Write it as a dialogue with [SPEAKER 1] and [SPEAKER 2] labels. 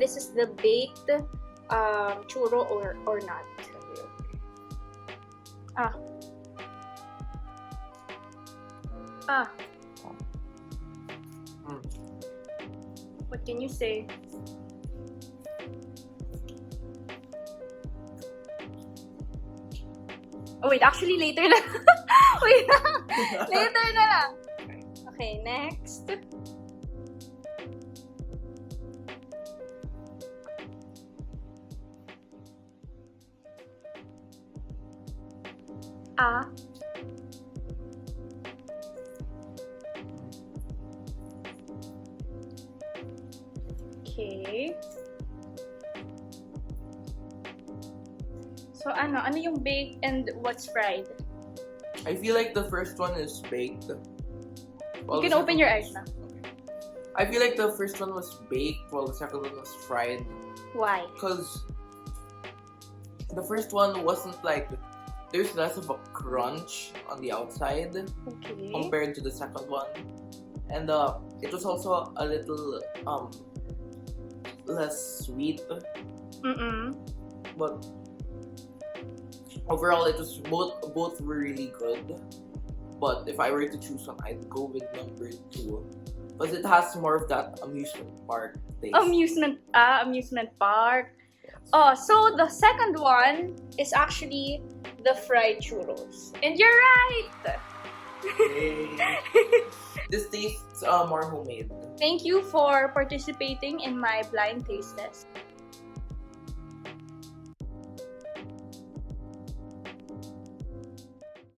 [SPEAKER 1] this is the baked churro or not. Ah. Ah. What can you say? Oh, wait, actually later na. Wait lang. Later na lang. Okay, next. Ah. Okay. So, ano yung baked and what's fried?
[SPEAKER 2] I feel like the first one is baked.
[SPEAKER 1] You can open your eyes na.
[SPEAKER 2] I feel like the first one was baked while the second one was fried.
[SPEAKER 1] Why?
[SPEAKER 2] Because the first one wasn't like, there's less of a crunch on the outside
[SPEAKER 1] Okay.
[SPEAKER 2] compared to the second one. And it was also a little less sweet. But overall, it was both were really good. But if I were to choose one, I'd go with number 2 because it has more of that amusement park taste.
[SPEAKER 1] Amusement park. Oh, so the second one is actually the fried churros. And you're right!
[SPEAKER 2] Yay. This tastes more homemade.
[SPEAKER 1] Thank you for participating in my blind taste test.